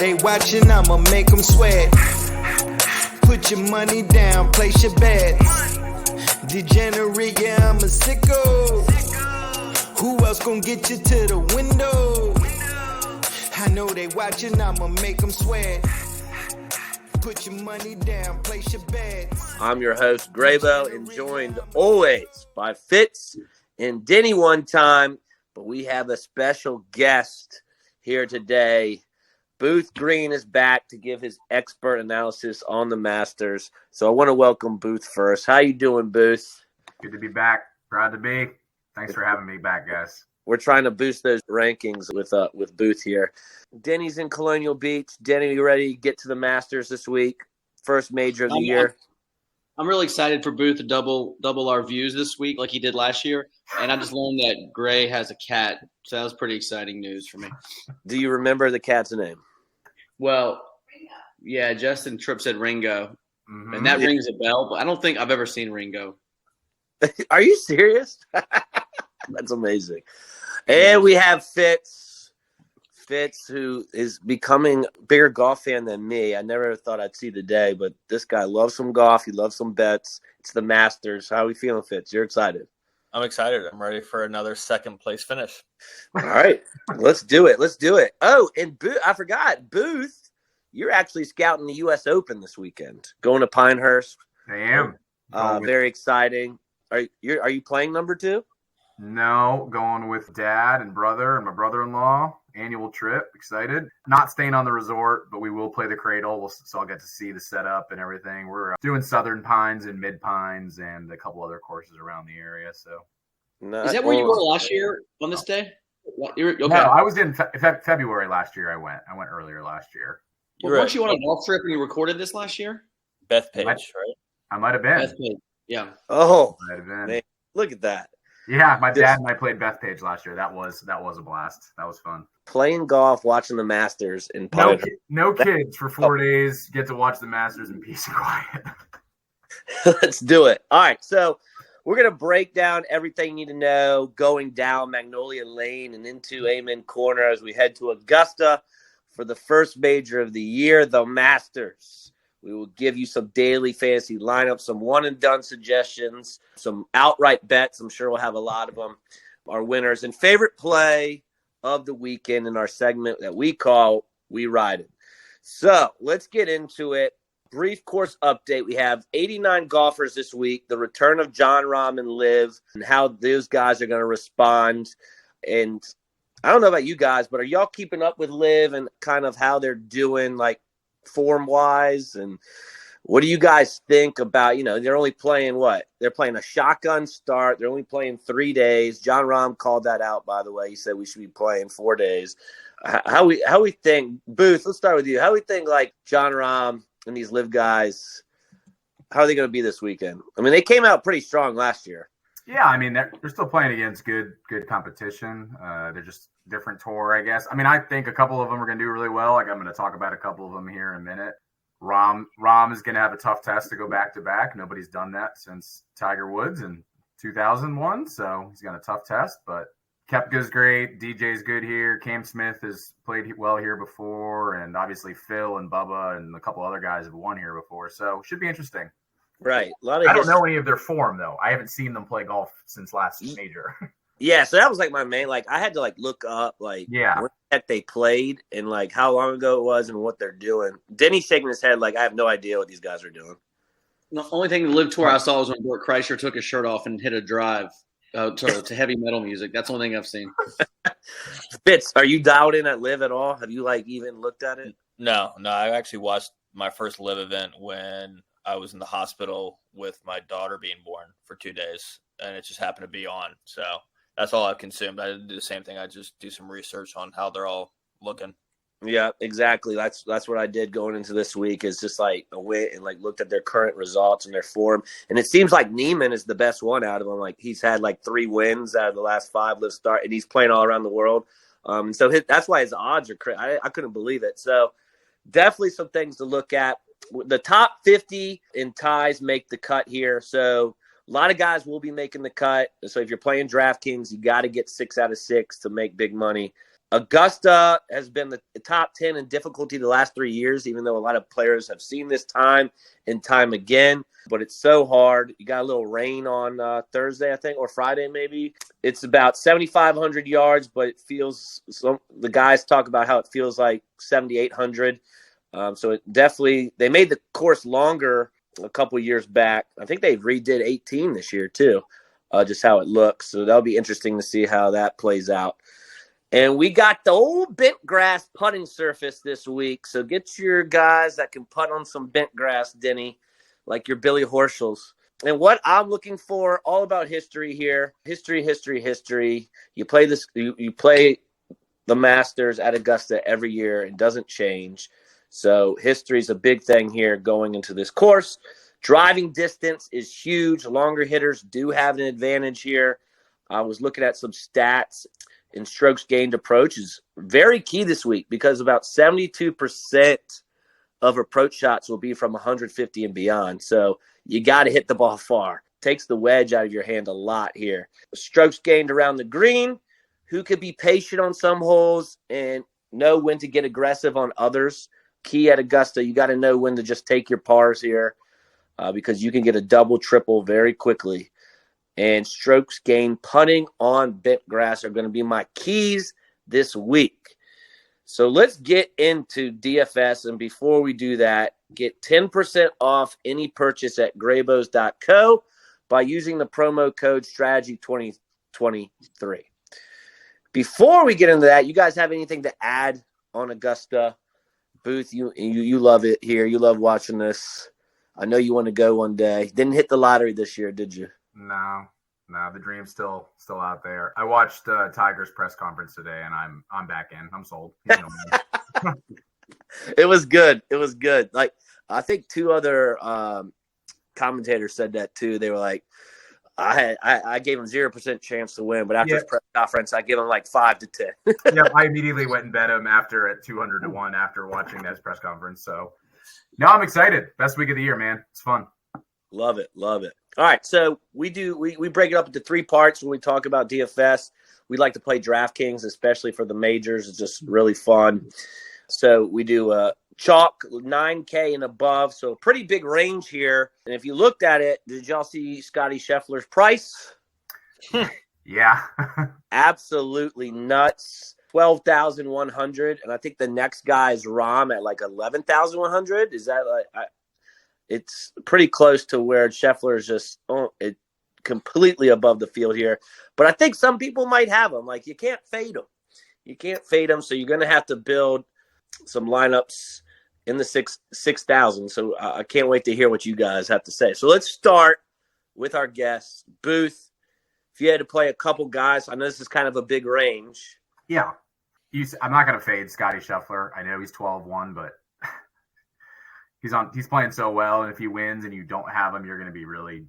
they watching, I'ma make them sweat. Put your money down, place your bets. Degenerate, yeah, I'm a sicko. Who else gon' get you to the window? I know they watching, I'ma make them sweat. Put your money down, place your bets. I'm your host, Graybo, and joined always by Fitz and Denny one time. But we have a special guest here today. Booth Greene is back to give his expert analysis on the Masters. So I want to welcome Booth first. How you doing, Booth? Good to be back. Proud to be. Thanks for having me back, guys. We're trying to boost those rankings with Booth here. Denny's in Colonial Beach. Denny, you ready to get to the Masters this week? First major of the year. I'm really excited for Booth to double our views this week like he did last year. And I just learned that Gray has a cat. So that was pretty exciting news for me. Do you remember the cat's name? Well, yeah, Justin Tripp said Ringo. Mm-hmm. And that rings a bell, but I don't think I've ever seen Ringo. Are you serious? That's amazing. And we have Fitz, who is becoming a bigger golf fan than me. I never thought I'd see the day, but this guy loves some golf. He loves some bets. It's the Masters. How are we feeling, Fitz? You're excited? I'm excited. I'm ready for another second place finish. All right. Let's do it. Oh, and I forgot. Booth, you're actually scouting the U.S. Open this weekend. Going to Pinehurst. I am. Very exciting. Are you playing number 2? No, going with dad and brother and my brother-in-law. Annual trip. Excited. Not staying on the resort, but we will play the Cradle. So I'll get to see the setup and everything. We're doing Southern Pines and Mid Pines and a couple other courses around the area. So, is that where you were last year on this day? Okay. No, I was in February last year. I went earlier last year. Weren't you on a golf trip and you recorded this last year? Bethpage, right? I might have been. Bethpage, yeah. Oh, might have been. Man, look at that. Yeah, my dad and I played Bethpage last year. That was a blast. That was fun. Playing golf, watching the Masters in No kids for 4 days. Get to watch the Masters in peace and quiet. Let's do it. All right, so we're going to break down everything you need to know going down Magnolia Lane and into Amen Corner as we head to Augusta for the first major of the year, the Masters. We will give you some daily fantasy lineups, some one-and-done suggestions, some outright bets. I'm sure we'll have a lot of them. Our winners and favorite play of the weekend in our segment that we call We Ride It. So let's get into it. Brief course update. We have 89 golfers this week, the return of Jon Rahm and Liv, and how those guys are going to respond. And I don't know about you guys, but are y'all keeping up with Liv and kind of how they're doing, like, form-wise? And what do you guys think about, they're only playing what? They're playing a shotgun start. They're only playing 3 days. Jon Rahm called that out, by the way. He said we should be playing 4 days. How we think, Booth, let's start with you. How we think, like, Jon Rahm and these Liv guys, how are they going to be this weekend? I mean, they came out pretty strong last year. Yeah, I mean, they're still playing against good competition. They're just different tour, I guess. I mean, I think a couple of them are going to do really well. Like, I'm going to talk about a couple of them here in a minute. Rahm is going to have a tough test to go back-to-back. Nobody's done that since Tiger Woods in 2001, so he's got a tough test. But Koepka's great. DJ's good here. Cam Smith has played well here before, and obviously Phil and Bubba and a couple other guys have won here before. So should be interesting. Right. I don't know any of their form, though. I haven't seen them play golf since last major. Yeah, so that was like my main, like I had to like look up like when the heck they played and like how long ago it was and what they're doing. Denny's shaking his head like I have no idea what these guys are doing. The only thing the Live Tour I saw was when Burt Kreischer took his shirt off and hit a drive to heavy metal music. That's the only thing I've seen. Fitz, are you dialed in at Live at all? Have you like even looked at it? No. I actually watched my first Live event when I was in the hospital with my daughter being born for 2 days, and it just happened to be on. So that's all I've consumed. I didn't do the same thing. I just do some research on how they're all looking. Yeah, exactly. That's what I did going into this week is just like I went and like looked at their current results and their form. And it seems like Neiman is the best one out of them. Like he's had like 3 wins out of the last 5 Live start, and he's playing all around the world. So that's why his odds are crazy. I couldn't believe it. So definitely some things to look at. The top 50 in ties make the cut here. So A lot of guys will be making the cut. So if you're playing DraftKings, you got to get 6 out of 6 to make big money. Augusta has been the top 10 in difficulty the last 3 years, even though a lot of players have seen this time and time again. But it's so hard. You got a little rain on Thursday, I think, or Friday maybe. It's about 7,500 yards, but it feels the guys talk about how it feels like 7,800. So it definitely – they made the course longer a couple years back. I think they redid 18 this year too, just how it looks. So that'll be interesting to see how that plays out. And we got the old bent grass putting surface this week. So get your guys that can putt on some bent grass, Denny, like your Billy Horschels. And what I'm looking for, all about history here. History. You play this. You play the Masters at Augusta every year. It doesn't change. So history is a big thing here going into this course. Driving distance is huge. Longer hitters do have an advantage here. I was looking at some stats, and strokes gained approach is very key this week because about 72% of approach shots will be from 150 and beyond. So you got to hit the ball far. Takes the wedge out of your hand a lot here. Strokes gained around the green. Who could be patient on some holes and know when to get aggressive on others? Key at Augusta, you got to know when to just take your pars here because you can get a double, triple very quickly. And strokes gained putting on bent grass are going to be my keys this week. So let's get into DFS. And before we do that, get 10% off any purchase at graybos.co by using the promo code strategy2023. Before we get into that, you guys have anything to add on Augusta? Booth, you love it here. You love watching this. I know you want to go one day. Didn't hit the lottery this year, did you? No, the dream's still out there. I watched Tiger's press conference today, and I'm back in. I'm sold. It was good. Like I think 2 other commentators said that too. They were like, I gave him 0% chance to win, but after his press conference, I give him like 5 to 10. Yeah, I immediately went and bet him after at 200 to 1 after watching that press conference. So now I'm excited. Best week of the year, man. It's fun. Love it. All right, so we break it up into 3 parts when we talk about DFS. We like to play DraftKings, especially for the majors. It's just really fun. So we do chalk 9K and above, so a pretty big range here. And if you looked at it, did y'all see Scottie Scheffler's price? Yeah. Absolutely nuts. 12,100, and I think the next guy is Rahm at like 11,100. Is that like it's pretty close to where Scheffler is just completely above the field here. But I think some people might have him. Like you can't fade him. So you're going to have to build some lineups in the 6,000. So I can't wait to hear what you guys have to say. So let's start with our guests. Booth, if you had to play a couple guys, I know this is kind of a big range. Yeah. I'm not going to fade Scottie Scheffler. I know he's 12-1, but he's playing so well. And if he wins and you don't have him, you're going to be really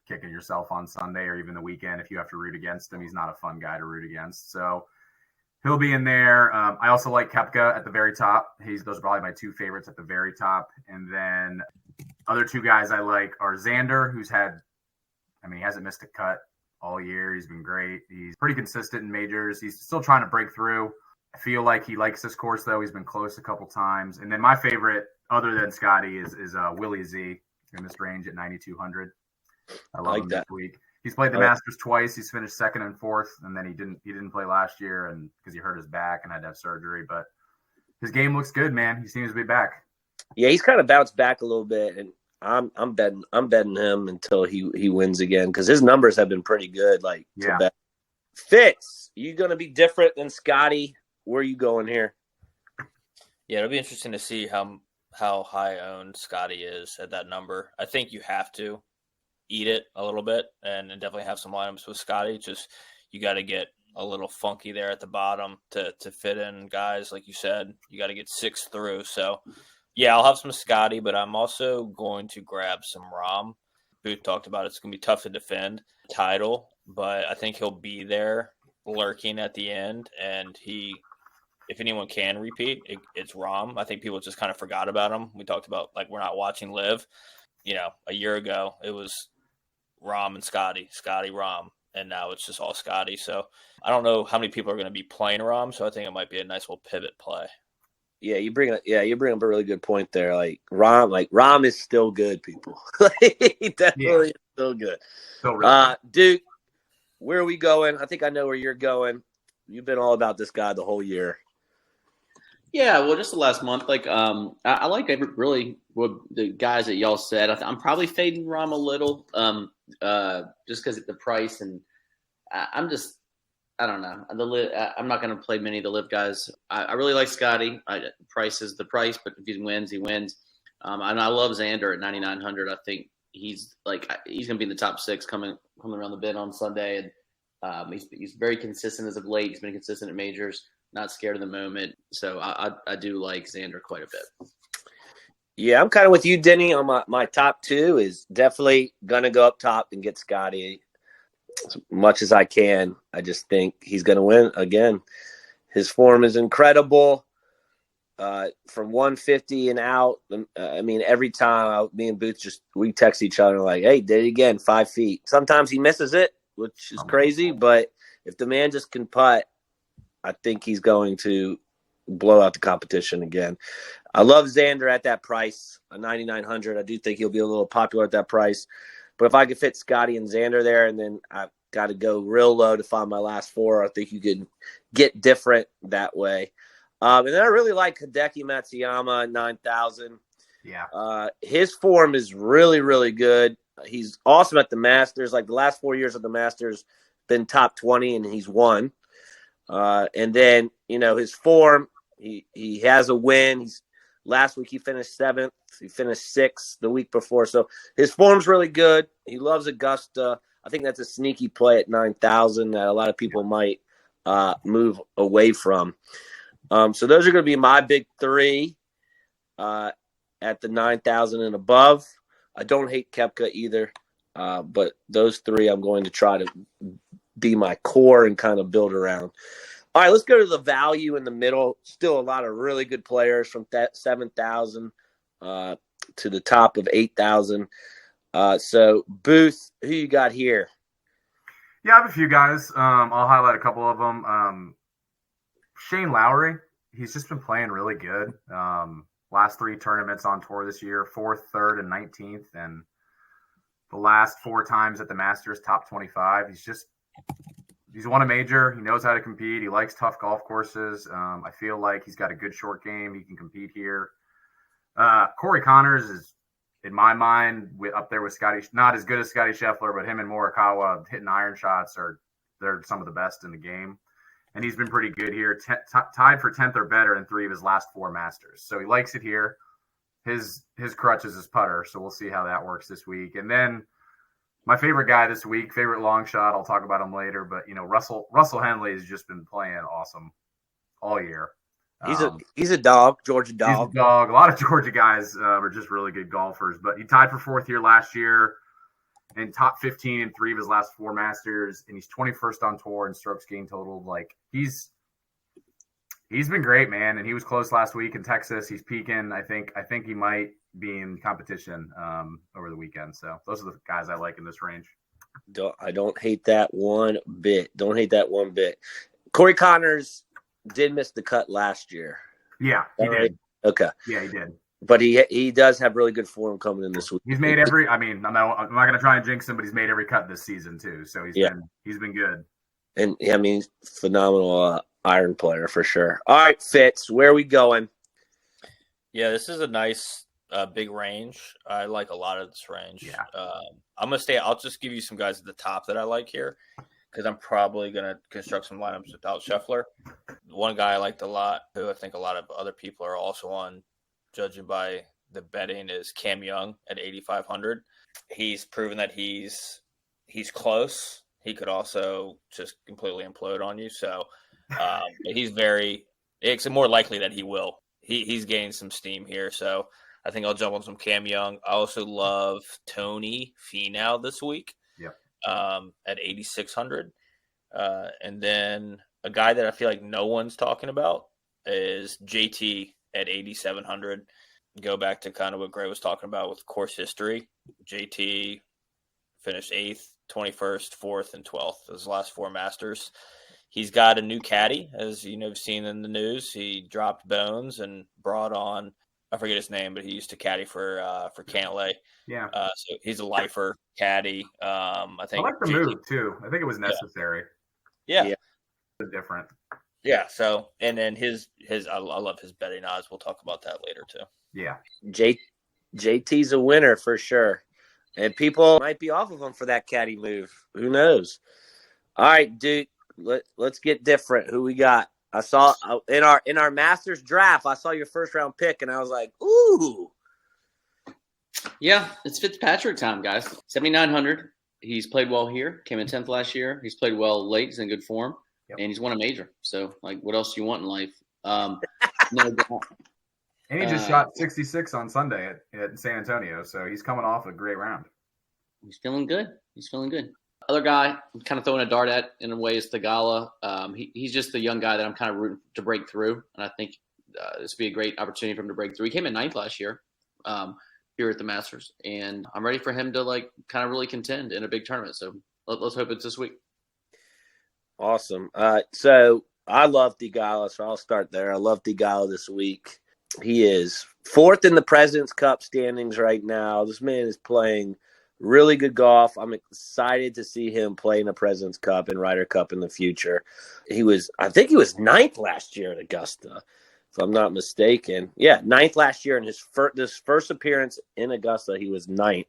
kicking yourself on Sunday or even the weekend if you have to root against him. He's not a fun guy to root against. So he'll be in there. I also like Koepka at the very top. Those are probably my 2 favorites at the very top. And then other 2 guys I like are Xander, he hasn't missed a cut all year. He's been great. He's pretty consistent in majors. He's still trying to break through. I feel like he likes this course, though. He's been close a couple times. And then my favorite, other than Scottie, is Willie Z in this range at 9,200. I love him this week. He's played the Masters twice. He's finished 2nd and 4th, and then he didn't play last year and because he hurt his back and had to have surgery. But his game looks good, man. He seems to be back. Yeah, he's kind of bounced back a little bit, and I'm betting him until he wins again because his numbers have been pretty good. Like Fitz, you going to be different than Scottie? Where are you going here? Yeah, it'll be interesting to see how high owned Scottie is at that number. I think you have to eat it a little bit and definitely have some lineups with Scottie. Just you got to get a little funky there at the bottom to fit in guys. Like you said, you got to get 6 through. So yeah, I'll have some Scottie, but I'm also going to grab some Rahm. Booth talked about it's going to be tough to defend title, but I think he'll be there lurking at the end. And if anyone can repeat, it's Rahm. I think people just kind of forgot about him. We talked about like we're not watching Live. A year ago it was Rom and Scottie, Scottie, Rom, and now it's just all Scottie. So I don't know how many people are going to be playing Rom, so I think it might be a nice little pivot play. Yeah, you bring up a really good point there. Rom is still good, people. He definitely is still good. Still really good. Duke, where are we going? I think I know where you're going. You've been all about this guy the whole year. Yeah, well, just the last month, I like really what the guys that y'all said. I'm probably fading Rom a little, just because of the price, and I don't know. I'm not going to play many of the live guys. I really like Scottie. Price is the price, but if he wins, he wins. And I love Xander at 9,900. I think he's going to be in the top 6 coming around the bend on Sunday, and he's very consistent as of late. He's been consistent at majors. Not scared of the moment. So I do like Xander quite a bit. Yeah, I'm kind of with you, Denny, on my top 2 is definitely going to go up top and get Scottie as much as I can. I just think he's going to win again. His form is incredible. From 150 and out, every time me and Booth we text each other like, hey, did it again, 5 feet. Sometimes he misses it, which is crazy, but if the man just can putt, I think he's going to blow out the competition again. I love Xander at that price, 9,900. I do think he'll be a little popular at that price. But if I could fit Scottie and Xander there, and then I've got to go real low to find my last 4, I think you can get different that way. And then I really like Hideki Matsuyama at 9,000. Yeah. His form is really, really good. He's awesome at the Masters. Like the last 4 years of the Masters, been top 20, and he's won. And then, his form, he has a win. Last week he finished 7th. He finished 6th the week before. So his form's really good. He loves Augusta. I think that's a sneaky play at 9,000 that a lot of people might move away from. So those are going to be my big 3 at the 9,000 and above. I don't hate Koepka either, but those 3 I'm going to try to be my core and kind of build around. All right, let's go to the value in the middle. Still a lot of really good players from 7,000 to the top of 8,000. So, Booth, who you got here? Yeah, I have a few guys. I'll highlight a couple of them. Shane Lowry, he's just been playing really good. Last 3 tournaments on tour this year, 4th, 3rd, and 19th. And the last 4 times at the Masters, top 25. He's won a major. He knows how to compete. He likes tough golf courses. I feel like he's got a good short game. He can compete here. Corey Connors is, in my mind, up there with Scottie. Not as good as Scottie Scheffler, but him and Morikawa hitting iron shots they're some of the best in the game. And he's been pretty good here. Tied for 10th or better in 3 of his last 4 Masters. So he likes it here. His crutch is his putter. So we'll see how that works this week. And then my favorite guy this week, favorite long shot, I'll talk about him later, but Russell Henley has just been playing awesome all year. He's a dog, Georgia dog. He's a dog. A lot of Georgia guys are just really good golfers, but he tied for 4th here last year and top 15 in 3 of his last 4 Masters, and he's 21st on tour in strokes gained total. Like he's been great, man, and he was close last week in Texas. He's peaking. I think he might be in competition over the weekend. So those are the guys I like in this range. I don't hate that one bit. Corey Connors did miss the cut last year. Yeah, he did. Okay. Yeah, he did. But he does have really good form coming in this week. He's made I'm not going to try and jinx him, but he's made every cut this season too. So he's been good. And phenomenal iron player for sure. All right, Fitz, where are we going? Yeah, this is a nice big range. I like a lot of this range. Yeah. I'm going to stay. I'll just give you some guys at the top that I like here because I'm probably going to construct some lineups without Scheffler. One guy I liked a lot, who I think a lot of other people are also on, judging by the betting, is Cam Young at 8,500. He's proven that he's close. He could also just completely implode on you. So it's more likely that he will. He's gaining some steam here. So I think I'll jump on some Cam Young. I also love Tony Finau this week. At 8,600. And then a guy that I feel like no one's talking about is JT at 8,700. Go back to kind of what Gray was talking about with course history. JT finished 8th, 21st, 4th, and 12th. Those last 4 Masters. He's got a new caddy, as you know, have seen in the news. He dropped Bones and brought on, I forget his name, but he used to caddy for Cantlay. Yeah. So he's a lifer caddy. I I think like the move too. I think it was necessary. Yeah. It's different. Yeah. So, and then his I love his betting odds. We'll talk about that later too. Yeah. JT's a winner for sure. And people might be off of him for that caddy move. Who knows? All right, dude. Let's get different. Who we got? I saw in our Masters draft, I saw your first round pick, and I was like, ooh. Yeah, it's Fitzpatrick time, guys. 7,900. He's played well here. Came in 10th last year. He's played well late. He's in good form. Yep. And he's won a major. So, like, what else do you want in life? No, And he just shot 66 on Sunday at San Antonio, so he's coming off a great round. He's feeling good. Other guy I'm kind of throwing a dart at in a way is Thigala. He's just the young guy that I'm kind of rooting to break through, and I think this would be a great opportunity for him to break through. He came in 9th last year here at the Masters, and I'm ready for him to like kind of really contend in a big tournament. So let's hope it's this week. Awesome. So I love Thigala, so I'll start there. I love Thigala this week. He is 4th in the President's Cup standings right now. This man is playing really good golf. I'm excited to see him play in the President's Cup and Ryder Cup in the future. I think he was 9th last year at Augusta, if I'm not mistaken. Yeah, 9th last year in his first appearance in Augusta, he was 9th.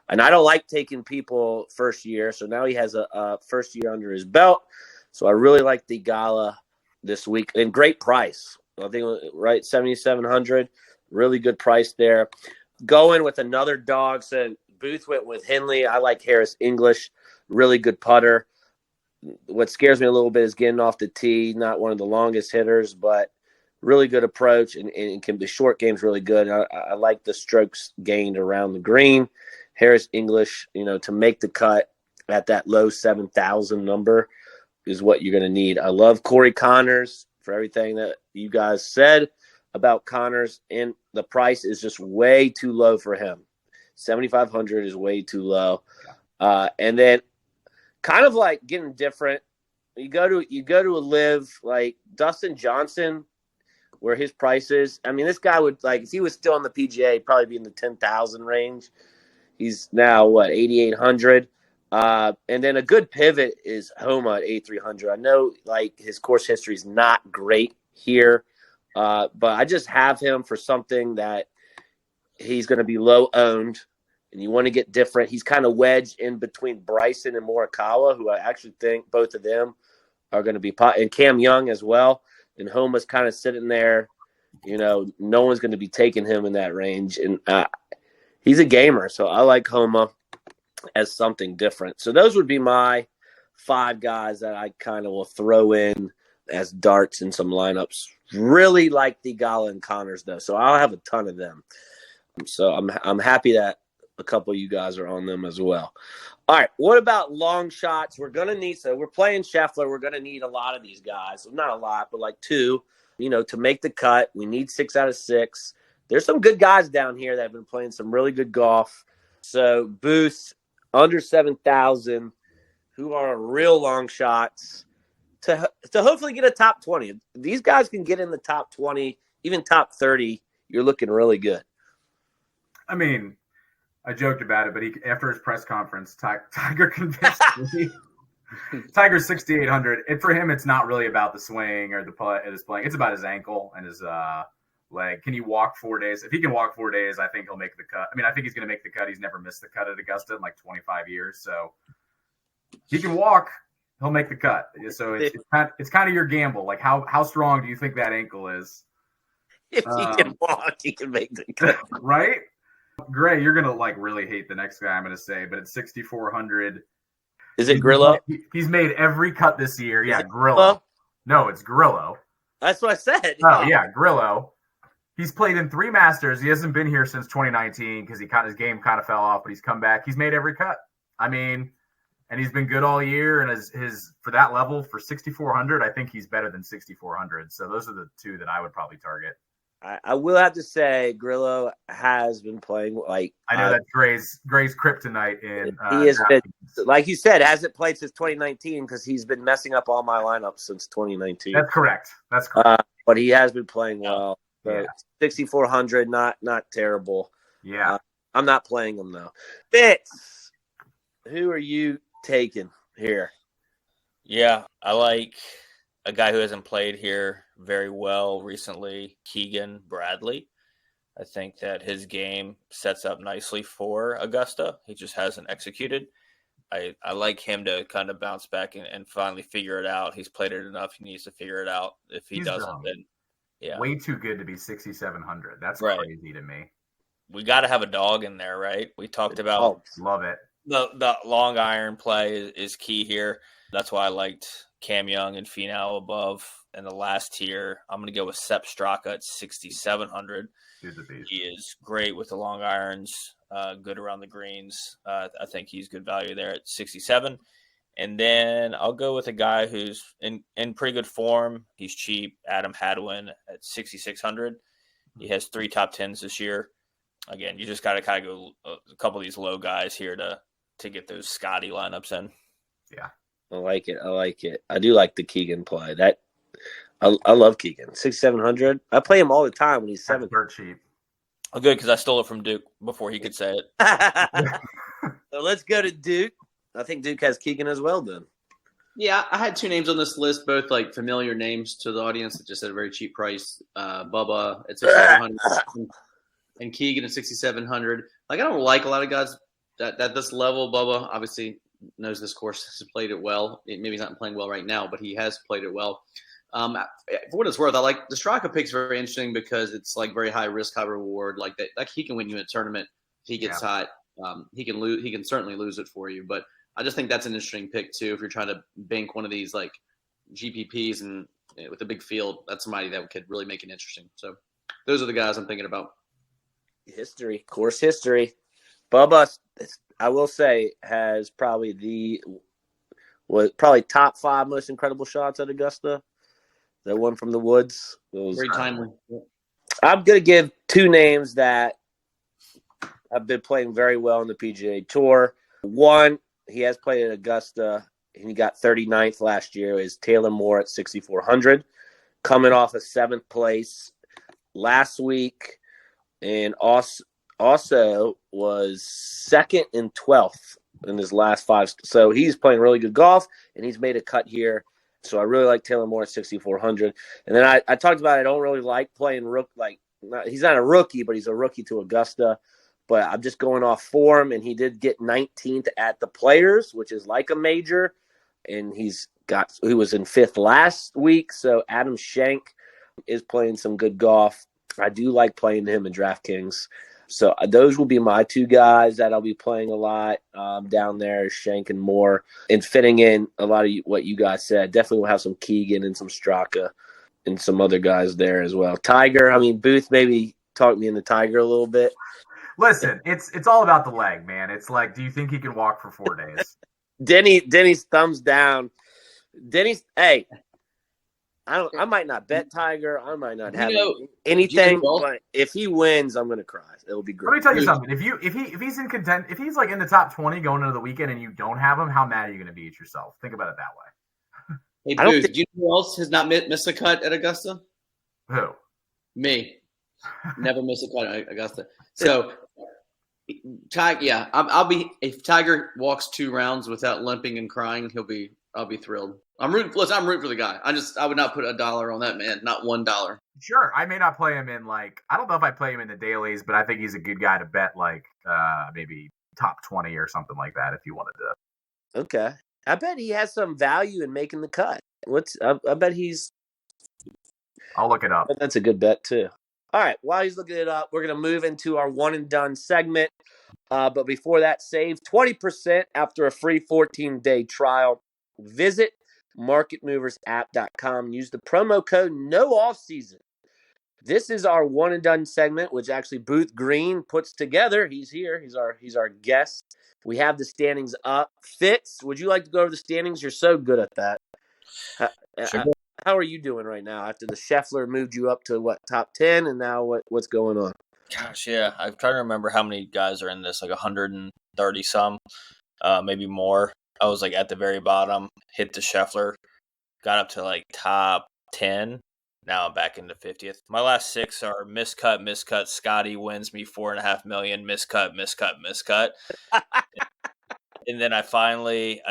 And I don't like taking people first year, so now he has a first year under his belt. So I really like Thigala this week. And great price. I think, right, 7,700. Really good price there. Going with another dog, so Booth went with Henley. I like Harris English, really good putter. What scares me a little bit is getting off the tee. Not one of the longest hitters, but really good approach, and the short game's really good. I like the strokes gained around the green. Harris English, to make the cut at that low 7,000 number is what you're going to need. I love Corey Connors for everything that you guys said about Connors, and the price is just way too low for him. 7,500 is way too low. And then kind of like getting different. You go to a live like Dustin Johnson, where his price is. I mean, this guy would, like, if he was still on the PGA, he'd probably be in the 10,000 range. He's now 8,800. And then a good pivot is Homa at 8,300. I know like his course history is not great here, but I just have him for something that he's going to be low owned, and you want to get different. He's kind of wedged in between Bryson and Morikawa, who I actually think both of them are going to be and Cam Young as well. And Homa's kind of sitting there, no one's going to be taking him in that range. And he's a gamer, so I like Homa as something different. So those would be my 5 guys that I kind of will throw in as darts in some lineups. Really like Thigala and Connors, though, so I'll have a ton of them. So I'm happy that a couple of you guys are on them as well. All right, what about long shots? We're going to need – so we're playing Scheffler. We're going to need a lot of these guys. Not a lot, but like 2, to make the cut. We need 6 out of 6. There's some good guys down here that have been playing some really good golf. So Booth, under 7,000, who are real long shots to hopefully get a top 20. If these guys can get in the top 20, even top 30, you're looking really good. I mean, I joked about it, but after his press conference, Tiger convinced me. Tiger's 6,800. And for him, it's not really about the swing or the putt. His playing. It's about his ankle and his leg. Can he walk 4 days? If he can walk 4 days, I think he'll make the cut. I mean, I think he's going to make the cut. He's never missed the cut at Augusta in like 25 years. So he can walk, he'll make the cut. So it's kind of your gamble. Like how strong do you think that ankle is? If he can walk, he can make the cut. Right? Gray, you're going to like really hate the next guy I'm going to say, but it's 6,400. Is it Grillo? He's made every cut this year. Yeah, Grillo. No, it's Grillo. That's what I said. Oh, yeah, Grillo. He's played in 3 Masters. He hasn't been here since 2019 because his game kind of fell off, but he's come back. He's made every cut. I mean, and he's been good all year. And his for that level, for 6,400, I think he's better than 6,400. So those are the 2 that I would probably target. I will have to say Grillo has been playing like I know that's Gray's kryptonite in. He has been, like you said, hasn't played since 2019 because he's been messing up all my lineups since 2019. That's correct. That's correct. But he has been playing well. So Yeah. 6,400, not terrible. Yeah. I'm not playing him though. Fitz, who are you taking here? Yeah, I like a guy who hasn't played here very well recently, Keegan Bradley. I think that his game sets up nicely for Augusta. He just hasn't executed. I like him to kind of bounce back and finally figure it out. He's played it enough. He needs to figure it out. If he doesn't, then yeah. Way too good to be 6,700. That's right. Crazy to me. We got to have a dog in there, right? We talked about love it. The long iron play is key here. That's why I liked Cam Young and Finau above. In the last tier, I'm going to go with Sepp Straka at 6,700. He is great with the long irons, good around the greens. I think he's good value there at 67. And then I'll go with a guy who's in pretty good form. He's cheap, Adam Hadwin at 6,600. He has 3 top 10s this year. Again, you just got to kind of go a couple of these low guys here to get those Scottie lineups in. Yeah. I like it. I do like the Keegan play. I love Keegan. 6,700. I play him all the time when he's 7. Dirt cheap. Oh, good, because I stole it from Duke before he could say it. So let's go to Duke. I think Duke has Keegan as well then. Yeah, I had 2 names on this list, both like familiar names to the audience that just at a very cheap price. Bubba at 6,700 and Keegan at 6,700. Like, I don't like a lot of guys that this level. Bubba obviously knows this course, has played it well. Maybe he's not playing well right now, but he has played it well. For what it's worth, I like the Straka pick's very interesting because it's like very high risk, high reward. Like that, like he can win you a tournament. If he gets hot, he can lose. He can certainly lose it for you. But I just think that's an interesting pick too. If you're trying to bank one of these like GPPs and with a big field, that's somebody that could really make it interesting. So those are the guys I'm thinking about. Course history. Bubba, I will say, has probably top 5 most incredible shots at Augusta. That one from the woods. Very timely. I'm going to give 2 names that have been playing very well in the PGA Tour. One, he has played at Augusta, and he got 39th last year, is Taylor Moore at 6,400, coming off a 7th place last week, and also was 2nd and 12th in his last 5. So he's playing really good golf, and he's made a cut here. So I really like Taylor Moore at 6,400. And then I talked about I don't really like playing he's not a rookie, but he's a rookie to Augusta. But I'm just going off form, and he did get 19th at the Players, which is like a major. And he was in 5th last week. So Adam Schenk is playing some good golf. I do like playing him in DraftKings. So those will be my 2 guys that I'll be playing a lot down there, Schenk and Moore, and fitting in a lot of what you guys said. Definitely will have some Keegan and some Straka and some other guys there as well. Tiger, Booth maybe talked me into Tiger a little bit. Listen, it's all about the leg, man. It's like, do you think he can walk for 4 days? Denny's thumbs down. Hey, I might not bet Tiger. I might not have anything, but if he wins, I'm gonna cry. It'll be great. Let me tell you something. If he's in content, if he's like in the top 20 going into the weekend and you don't have him, how mad are you gonna be at yourself? Think about it that way. Hey, Booth, do you know who else has not missed a cut at Augusta? Who? Me. Never miss a cut at Augusta. So, Tiger, I'll be if Tiger walks 2 rounds without limping and crying, I'll be thrilled. I'm rooting for the guy. I would not put $1 on that man, not $1. Sure, I may not play him in I don't know if I play him in the dailies, but I think he's a good guy to bet maybe top 20 or something like that if you wanted to. Okay, I bet he has some value in making the cut. I bet he's. I'll look it up. That's a good bet too. All right, while he's looking it up, we're gonna move into our one and done segment. But before that, save 20% after a free 14-day trial. Visit marketmoversapp.com. Use the promo code NOOFFSEASON. This is our one and done segment, which actually Booth Greene puts together. He's here. He's our guest. We have the standings up. Fitz, would you like to go over the standings? You're so good at that. Sure. how are you doing right now after the Scheffler moved you up to what, top 10, and now what's going on? Gosh, yeah. I'm trying to remember how many guys are in this, like 130 some, maybe more. I was like at the very bottom, hit the Scheffler, got up to like top 10. Now I'm back into 50th. My last 6 are miscut. Scottie wins me $4.5 million. Miscut. And then I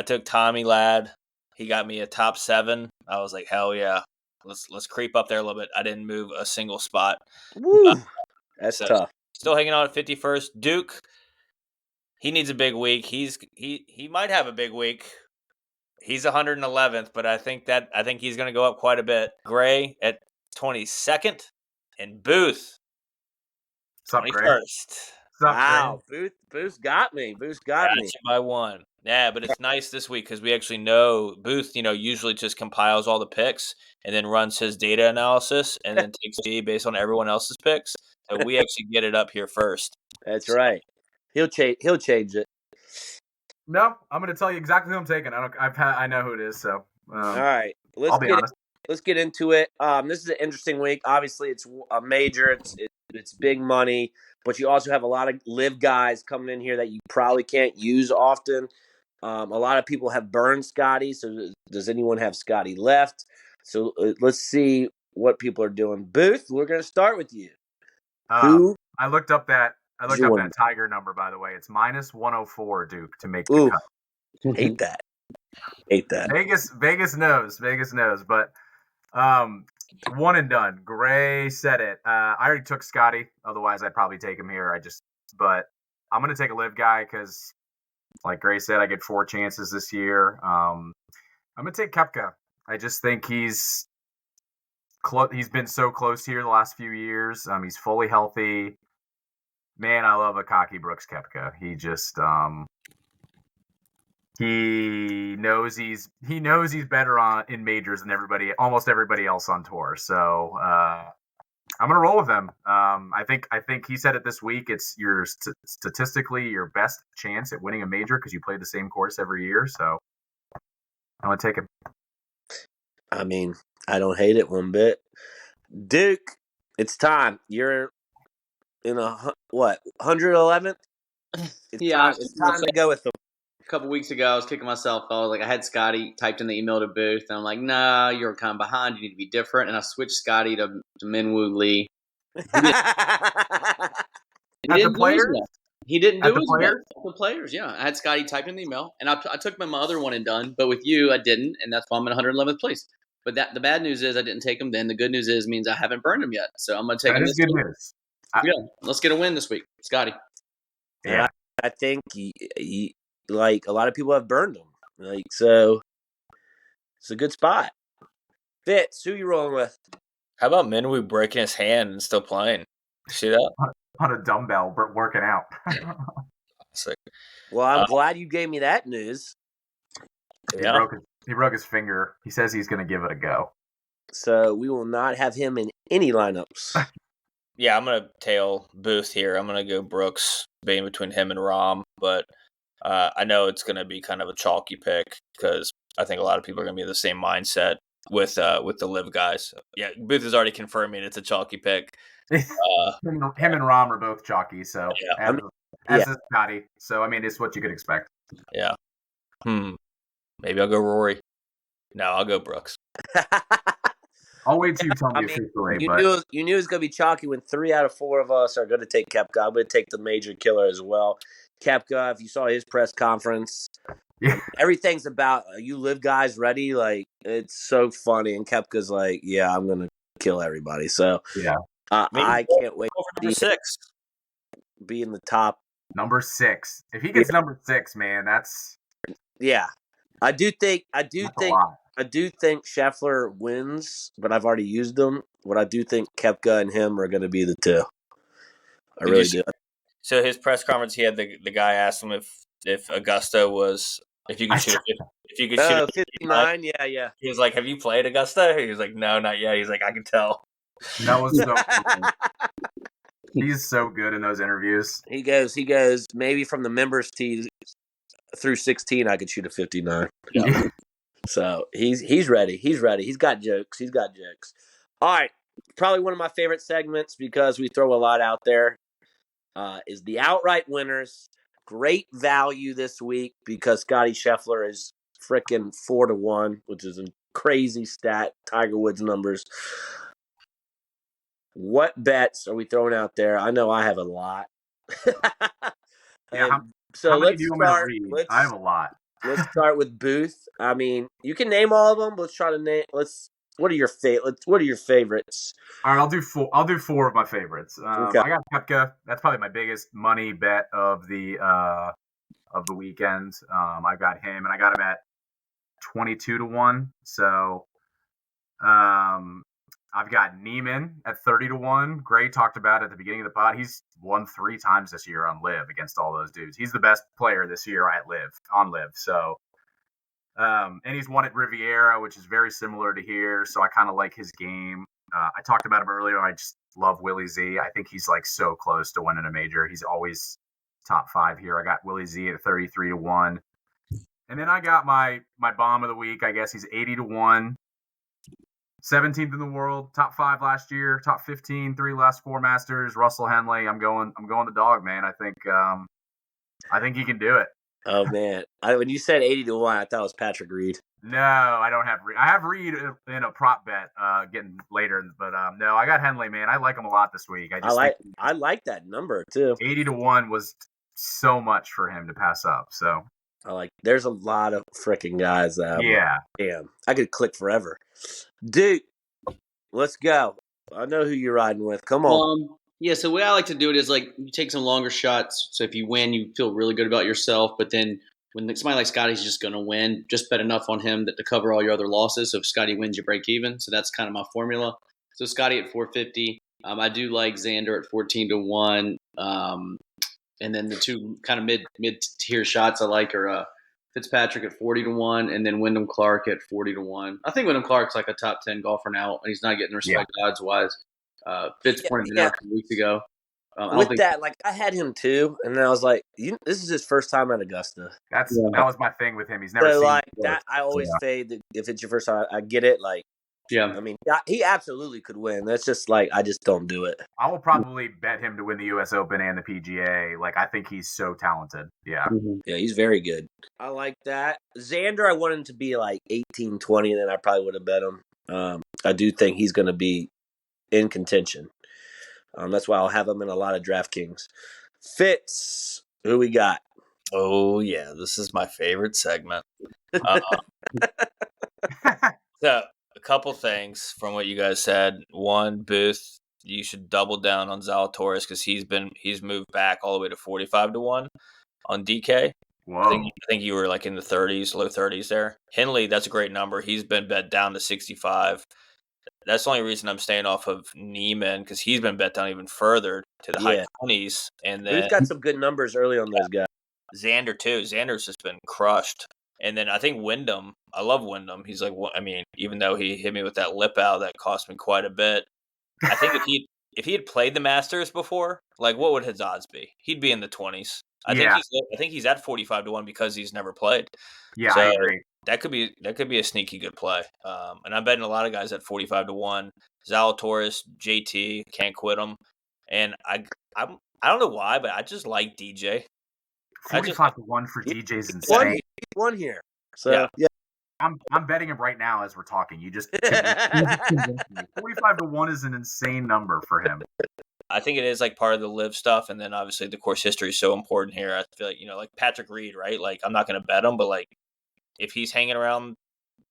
took Tommy Ladd. He got me a top 7. I was like, hell yeah, let's creep up there a little bit. I didn't move a single spot. Woo, that's So tough. still hanging on at 51st. Duke, he needs a big week. He might have a big week. He's 111th, but I think he's going to go up quite a bit. Gray at 22nd, and Booth What's up, Greg? 21st. Wow, Booth got me. Booth got me. Gotcha by 1. Yeah, but it's nice this week because we actually know Booth, usually just compiles all the picks and then runs his data analysis and then takes D based on everyone else's picks. So we actually get it up here first. That's right. He'll change it. No, I'm going to tell you exactly who I'm taking. I know who it is. So All right, I'll be honest. let's get into it. This is an interesting week. Obviously, it's a major. It's big money, but you also have a lot of live guys coming in here that you probably can't use often. A lot of people have burned Scottie. So does anyone have Scottie left? So let's see what people are doing. Booth, we're going to start with you. Who? I looked up that Tiger number, by the way. It's minus 104, Duke, to make the Ooh, cut. hate that. Vegas knows, but one and done. Gray said it. I already took Scottie. Otherwise, I'd probably take him here. But I'm going to take a live guy because, like Gray said, I get 4 chances this year. I'm going to take Koepka. I just think he's been so close here the last few years. He's fully healthy. Man, I love a cocky Brooks Koepka. He just he knows he's better in majors than almost everybody else on tour. So I'm gonna roll with him. I think he said it this week. It's statistically your best chance at winning a major because you play the same course every year. So I'm gonna take him. I mean, I don't hate it one bit. Duke, it's time. You're in 111th? It's time to go with them. A couple weeks ago, I was kicking myself. I was like, I had Scottie typed in the email to Booth, and I'm like, nah, you're kind of behind. You need to be different. And I switched Scottie to Minwoo Lee. He didn't do his players? The players, yeah. I had Scottie typed in the email, and I took my other one and done. But with you, I didn't, and that's why I'm in 111th place. But the bad news is I didn't take him then. The good news means I haven't burned him yet. So I'm going to take him this week. That is good news. Let's get a win this week. Scottie. Yeah. I think he like a lot of people have burned him. Like, so it's a good spot. Fitz, who you rolling with? How about Minwoo breaking his hand and still playing? See that? On a dumbbell, working out. Sick. Well, I'm glad you gave me that news. Yeah. He broke his finger. He says he's going to give it a go. So we will not have him in any lineups. Yeah, I'm going to tail Booth here. I'm going to go Brooks, being between him and Rahm. But I know it's going to be kind of a chalky pick because I think a lot of people are going to be in the same mindset with the live guys. Yeah, Booth is already confirming it's a chalky pick. Him and Rahm are both chalky, so yeah. as is Scottie. So I mean, it's what you could expect. Yeah. Maybe I'll go Rory. No, I'll go Brooks. I'll wait till you tell me officially. You knew it was going to be chalky when 3 out of 4 of us are going to take Koepka. I'm going to take the major killer as well. Koepka, if you saw his press conference, everything's about you live guys ready. Like, it's so funny. And Koepka's like, yeah, I'm going to kill everybody. So yeah. I can't wait to be in the top. Number 6. If he gets number 6, man, that's I do think Scheffler wins, but I've already used them. But I do think Koepka and him are going to be the 2. I really do. So his press conference, he had the guy asked him if Augusta was if you could shoot 59. Yeah. He was like, "Have you played Augusta?" He was like, "No, not yet." He's like, "I can tell." That was so cool. He's so good in those interviews. He goes, maybe from the members tee through 16, I could shoot a 59. Yeah. So he's ready. He's ready. He's got jokes. All right. Probably one of my favorite segments because we throw a lot out there is the outright winners. Great value this week because Scottie Scheffler is freaking 4-1, which is a crazy stat. Tiger Woods numbers. What bets are we throwing out there? I know I have a lot. Yeah. So How many let's do you want me to start. read? I have a lot. Let's start with Booth. I mean, you can name all of them. Let's try to name. What are your favorites? All right, I'll do four of my favorites. Okay. I got Koepka. That's probably my biggest money bet of the weekend. I got him, and I got him at 22-1. So, I've got Neiman at 30-1. Gray talked about it at the beginning of the pod. He's won 3 times this year on Live against all those dudes. He's the best player this year on Live. So, and he's won at Riviera, which is very similar to here. So I kind of like his game. I talked about him earlier. I just love Willie Z. I think he's like so close to winning a major. He's always top 5 here. I got Willie Z at 33-1. And then I got my bomb of the week. I guess he's 80-1. 17th in the world, top 5 last year, top 15, 3 last 4 Masters. Russell Henley. I'm going the dog, man. I think he can do it. Oh man, when you said 80-1, I thought it was Patrick Reed. No, I don't have Reed. I have Reed in a prop bet getting later, but no, I got Henley, man. I like him a lot this week. I like that number too. 80-1 was so much for him to pass up. So there's a lot of freaking guys that damn, I could click forever. Dude, let's go. I know who you're riding with. Come on. Yeah, so the way I like to do it is like you take some longer shots. So if you win, you feel really good about yourself. But then when somebody like Scottie's just going to win, just bet enough on him to cover all your other losses. So if Scottie wins, you break even. So that's kind of my formula. So Scottie at 450. I do like Xander at 14-1. And then the two kind of mid-tier shots I like are Fitzpatrick at 40-1, and then Wyndham Clark at 40-1. I think Wyndham Clark's like a top 10 golfer now, and he's not getting respect odds-wise. Fitz pointed it out 2 weeks ago. I had him too, and then I was like, "This is his first time at Augusta." That was my thing with him. He's never seen that. I always say that if it's your first time, I get it. I mean, he absolutely could win. That's just I just don't do it. I will probably bet him to win the U.S. Open and the PGA. I think he's so talented. Yeah. Mm-hmm. Yeah, he's very good. I like that. Xander, I want him to be 18-20, and then I probably would have bet him. I do think he's going to be in contention. That's why I'll have him in a lot of DraftKings. Fitz, who we got? Oh, yeah, this is my favorite segment. So, a couple things from what you guys said. One, Booth, you should double down on Zalatoris because he's moved back all the way to 45-1 on DK. Whoa. I think you were in the 30s, low 30s there. Henley, that's a great number. He's been bet down to 65. That's the only reason I'm staying off of Neiman because he's been bet down even further to the high 20s. And then he's got some good numbers early on those guys. Xander too. Xander's just been crushed. And then I think Wyndham. I love Wyndham. He's even though he hit me with that lip out, that cost me quite a bit. I think if he had played the Masters before, what would his odds be? He'd be in the 20s. I think he's at 45-1 because he's never played. Yeah, I agree. That could be a sneaky good play. And I'm betting a lot of guys at 45-1. Zalatoris, JT, can't quit him. And I don't know why, but I just like DJ. 45-1 for DJ's insane. He won here. So yeah. I'm betting him right now as we're talking. You just 45-1 is an insane number for him. I think it is part of the live stuff, and then obviously the course history is so important here. I feel like Patrick Reed, right? I'm not going to bet him, but if he's hanging around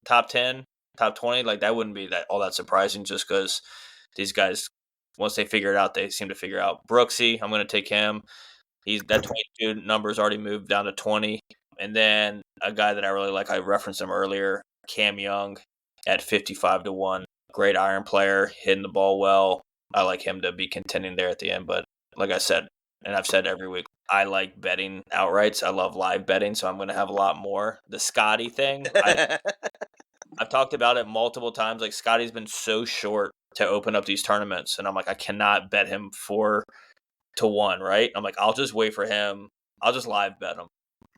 top 10, top 20, that wouldn't be all that surprising just because these guys, once they figure it out, they seem to figure out. Brooksy, I'm going to take him. That 22 number's already moved down to 20. And then a guy that I really like, I referenced him earlier, Cam Young at 55-1. Great iron player, hitting the ball well. I like him to be contending there at the end. But like I said, and I've said every week, I like betting outrights. I love live betting, so I'm going to have a lot more. The Scottie thing, I've talked about it multiple times. Scottie's been so short to open up these tournaments, and I'm I cannot bet him 4-1, right? I'm I'll just wait for him. I'll just live bet him.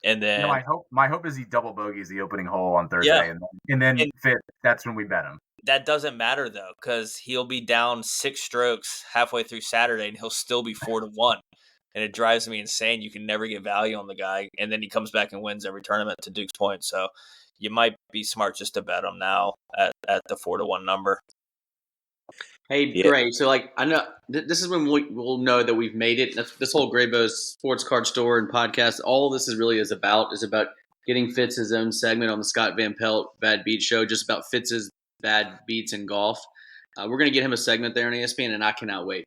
And then my hope is he double bogeys the opening hole on Thursday, Yeah. and then And- fit. That's when we bet him. that doesn't matter though, because he'll be down 6 strokes halfway through Saturday, and he'll still be 4-1. And it drives me insane. You can never get value on the guy, and then he comes back and wins every tournament, to Duke's point. So you might be smart just to bet him now at the 4-1 number. Hey, Yeah. Gray. So, I know this is when we'll know that we've made it. This whole Graybo Sports Card Store and podcast, all of this is about getting Fitz his own segment on the Scott Van Pelt Bad Beat Show, just about Fitz's bad beats in golf. We're gonna get him a segment there on ESPN, and I cannot wait.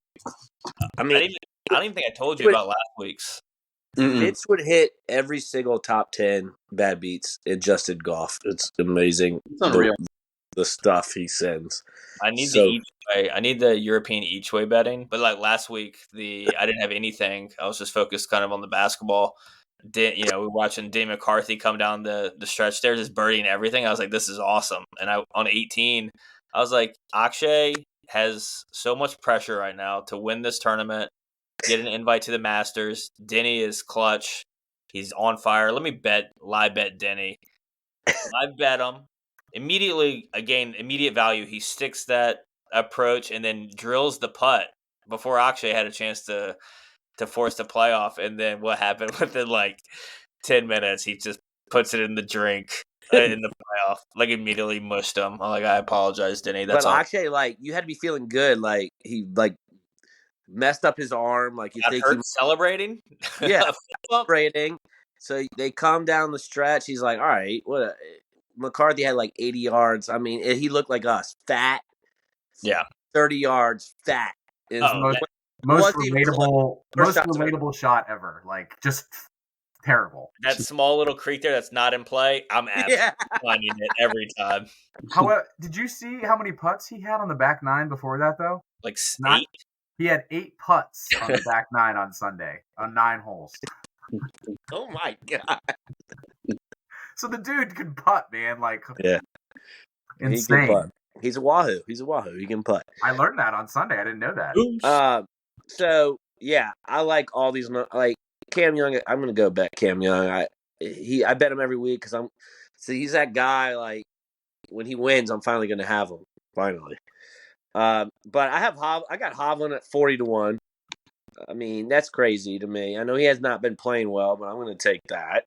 I mean, I don't even think I told you about last week's. Fitz would hit every single top 10 bad beats adjusted golf. It's amazing. It's unreal. The stuff he sends. I need the each way. I need the European each way betting. But like last week, I didn't have anything. I was just focused kind of on the basketball. We were watching Dave McCarthy come down the stretch there, just birdieing everything. I was like, this is awesome. And on 18, I was like, Akshay has so much pressure right now to win this tournament, get an invite to the Masters. Denny is clutch. He's on fire. Let me live bet Denny. I bet him. Immediately, again, immediate value. He sticks that approach and then drills the putt before Akshay had a chance to force the playoff. And then what happened within 10 minutes? He just puts it in the drink in the playoff. Immediately mushed him. I'm like, I apologize, Denny. That's but all. Akshay, you had to be feeling good. He messed up his arm. You Got think hurt celebrating? Yeah, celebrating. So they come down the stretch. He's like, all right, what? McCarthy had 80 yards. I mean, he looked like us, fat. Yeah, 30 yards, fat. Most relatable shot ever. Just terrible. That small little creek there that's not in play, I'm absolutely finding it every time. However, did you see how many putts he had on the back nine before that, though? 8? He had 8 putts on the back nine on Sunday, on 9 holes. Oh, my God. So the dude can putt, man. Yeah. Insane. He's a wahoo. He can putt. I learned that on Sunday. I didn't know that. So, yeah, I like all these. Cam Young, I'm going to go bet Cam Young. I bet him every week because he's that guy, when he wins, I'm finally going to have him. Finally. But I got Hovland at 40-1. I mean, that's crazy to me. I know he has not been playing well, but I'm going to take that.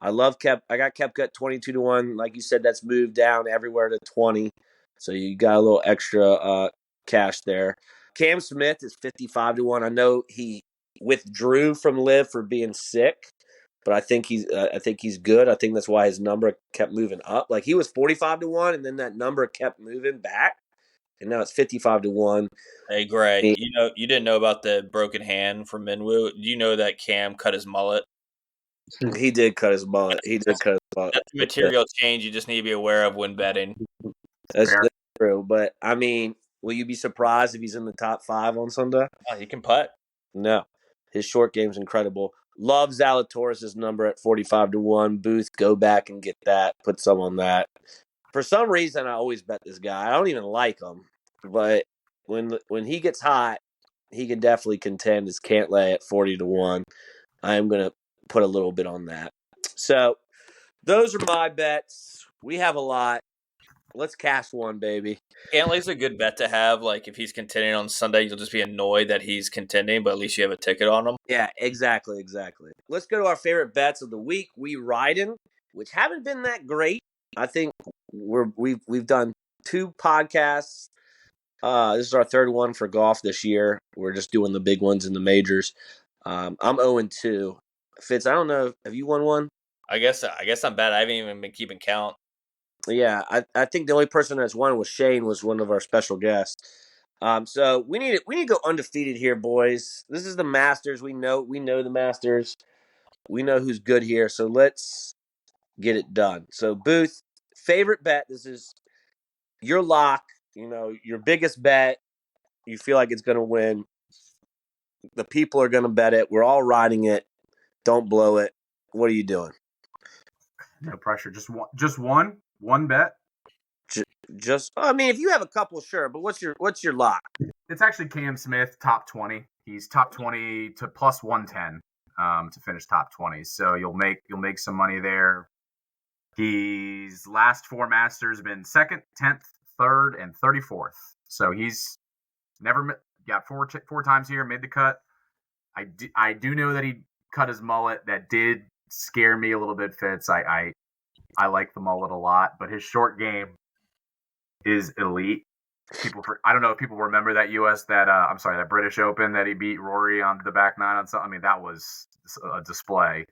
I got Koepka at 22-1. Like you said, that's moved down everywhere to 20. So you got a little extra cash there. Cam Smith is 55-1. I know he withdrew from LIV for being sick, but I think he's good. I think that's why his number kept moving up. He was 45-1, and then that number kept moving back, and now it's 55-1. Hey, Gray, you didn't know about the broken hand from Minwoo. Do you know that Cam cut his mullet? He did cut his mullet. That's a material change you just need to be aware of when betting. That's true. But, I mean, will you be surprised if he's in the top 5 on Sunday? Oh, he can putt. No. His short game's incredible. Love Zalatoris' number at 45-1. Booth, go back and get that. Put some on that. For some reason, I always bet this guy. I don't even like him. But when he gets hot, he can definitely contend as Cantlay at 40-1. I am going to put a little bit on that. So those are my bets. We have a lot. Let's cast one, baby. Cantlay's a good bet to have. If he's contending on Sunday, you'll just be annoyed that he's contending, but at least you have a ticket on him. Yeah, exactly. Let's go to our favorite bets of the week. We riding, which haven't been that great. I think we've done 2 podcasts. This is our 3rd one for golf this year. We're just doing the big ones in the majors. I'm 0-2. Fitz, I don't know. Have you won one? I guess I'm bad. I haven't even been keeping count. Yeah, I think the only person that's won was Shane, was one of our special guests. So we need to go undefeated here, boys. This is the Masters. We know the Masters. We know who's good here. So let's get it done. So Booth, favorite bet. This is your lock. Your biggest bet. You feel like it's going to win. The people are going to bet it. We're all riding it. Don't blow it. What are you doing? No pressure. Just one bet. I mean, if you have a couple, sure. But what's your lock? It's actually Cam Smith, top 20. He's top 20 to plus 110. to finish top 20. So you'll make some money there. His last 4 Masters been 2nd, 10th, 3rd, and 34th. So he's never got 4 times here, made the cut. I do know that he cut his mullet. That did scare me a little bit, Fitz. I like the mullet a lot, but his short game is elite. I don't know if people remember that that British Open that he beat Rory on the back 9 on something. I mean, that was a display.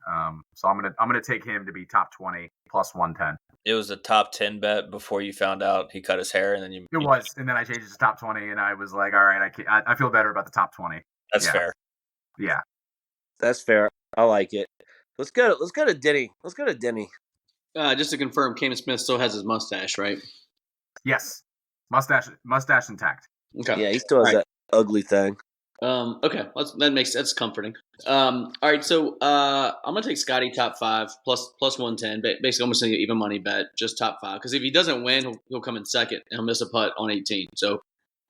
So I'm gonna take him to be top 20 plus 110. It was a top 10 bet before you found out he cut his hair, and then It was, and then I changed it to top 20, and I was like, all right, I feel better about the top 20. That's fair. Yeah, That's fair. I like it. Let's go to Denny. Just to confirm, Cam Smith still has his mustache, right? yes, mustache intact. Okay. Yeah, he still has that ugly thing. Okay, that's comforting. All right, so I'm gonna take Scottie top 5 plus 110, basically almost an even money bet, just top 5. Because if he doesn't win, he'll come in second and he'll miss a putt on 18. So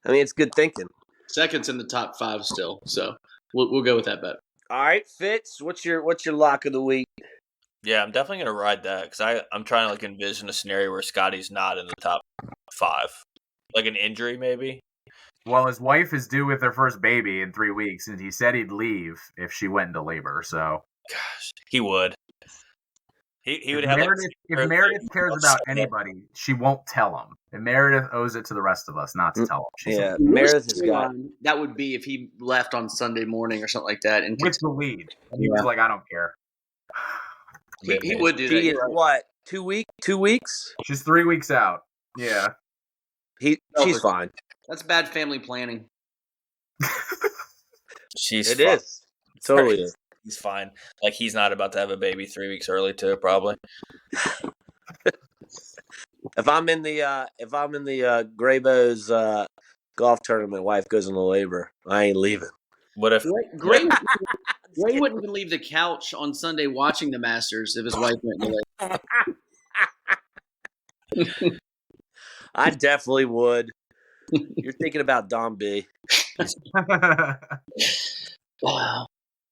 I mean, it's good thinking. second's in the top 5 still. So we'll go with that bet. All right, Fitz, what's your lock of the week? Yeah, I'm definitely gonna ride that because I'm trying to envision a scenario where Scottie's not in the top 5, like an injury maybe. Well, his wife is due with their first baby in 3 weeks, and he said he'd leave if she went into labor. So, Gosh, he would. He would if have. Meredith cares about anybody, she won't tell him. And Meredith owes it to the rest of us not to tell him. Meredith has got. That would be if he left on Sunday morning or something like that, and with the lead. And he was like, I don't care. He would do She that. is what? 2 weeks? 2 weeks? She's 3 weeks out. Yeah. She's fine. That's bad family planning. She's It fine. is. Totally is. He's fine. Like he's not about to have a baby 3 weeks early too, probably. If I'm in the Graybo's golf tournament, wife goes into labor. I ain't leaving. What if Gray wouldn't even leave the couch on Sunday watching the Masters if his wife went in the labor. I definitely would. You're thinking about Dom B. Wow.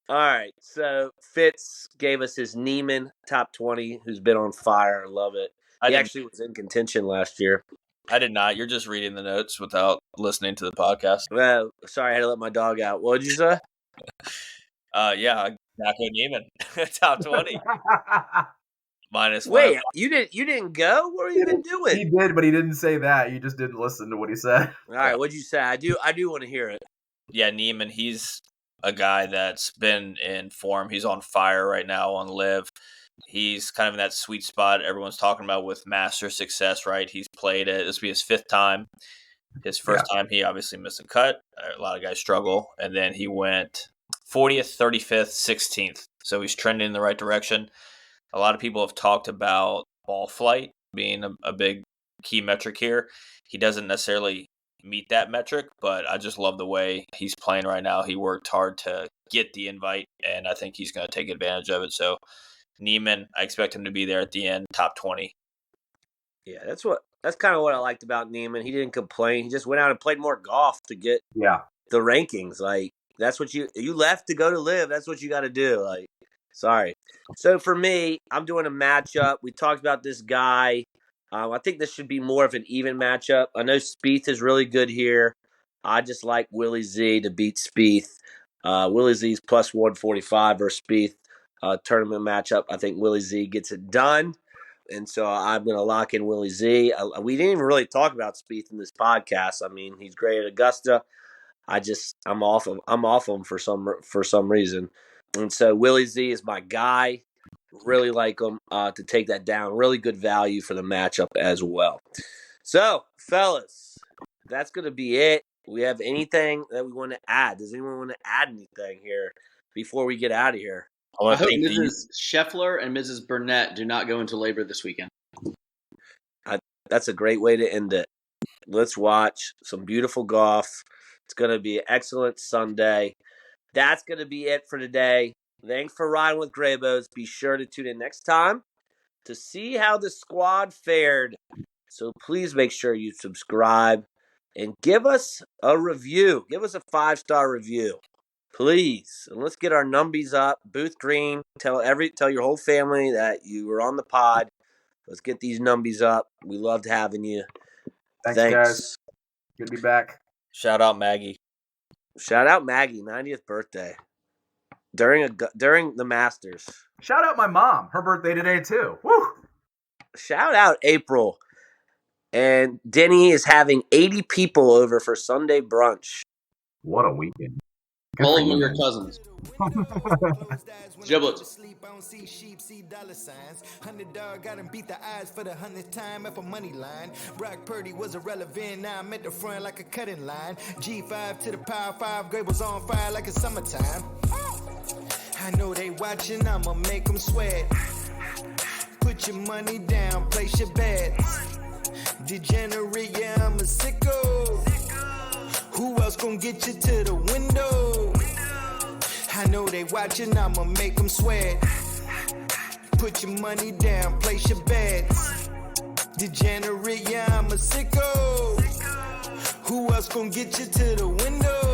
All right, so Fitz gave us his Neiman top 20, who's been on fire. I love it. He actually was in contention last year. I did not. You're just reading the notes without listening to the podcast. Well, sorry, I had to let my dog out. What did you say? Yeah, Jacko Neiman, top 20. Minus Wait, one. you didn't go? What have you been doing? He did, but he didn't say that. You just didn't listen to what he said. All right, what'd you say? I do want to hear it. Yeah, Neiman, he's a guy that's been in form. He's on fire right now on Live. He's kind of in that sweet spot everyone's talking about with master success, right? He's played it. This will be his 5th time. His first time, he obviously missed a cut. A lot of guys struggle. And then he went 40th, 35th, 16th. So he's trending in the right direction. A lot of people have talked about ball flight being a big key metric here. He doesn't necessarily meet that metric, but I just love the way he's playing right now. He worked hard to get the invite, and I think he's going to take advantage of it. So Neiman, I expect him to be there at the end, top 20. Yeah, that's kind of what I liked about Neiman. He didn't complain. He just went out and played more golf to get the rankings. Like, that's what you left to go to Live. That's what you got to do. Like, sorry. So for me, I'm doing a matchup. We talked about this guy. I think this should be more of an even matchup. I know Spieth is really good here. I just like Willie Z to beat Spieth. Willie Z's plus 145 versus Spieth. Tournament matchup. I think Willie Z gets it done. And so I'm going to lock in Willie Z. We didn't even really talk about Spieth in this podcast. I mean, he's great at Augusta. I'm off him for some reason. And so Willie Z is my guy. Really like him to take that down. Really good value for the matchup as well. So, fellas, that's going to be it. We have anything that we want to add? Does anyone want to add anything here before we get out of here? I hope Mrs. Scheffler and Mrs. Burnett do not go into labor this weekend. That's a great way to end it. Let's watch some beautiful golf. It's going to be an excellent Sunday. That's going to be it for today. Thanks for riding with Graybos. Be sure to tune in next time to see how the squad fared. So please make sure you subscribe and give us a review. Give us a 5-star review. Please. And let's get our numbies up. Booth Greene, tell your whole family that you were on the pod. Let's get these numbies up. We loved having you. Thanks, guys. Good to be back. Shout out Maggie. Shout out Maggie, 90th birthday. During the Masters. Shout out my mom. Her birthday today too. Woo! Shout out April. And Denny is having 80 people over for Sunday brunch. What a weekend. All of them are your cousins. Giblets. $100 got him beat the odds for the 100th time at a money line. Brock Purdy was irrelevant. Now I'm at the front like a cutting line. G5 to the power 5. Grade was on fire like it's summertime. I know they watching. I'ma make them sweat. Put your money down. Place your bets. Degenerate, yeah, I'm a sicko. Who else gon' get you to the window? I know they watching, I'ma make them sweat. Put your money down, place your bets. Degenerate, yeah, I'm a sicko. Who else gon' get you to the window?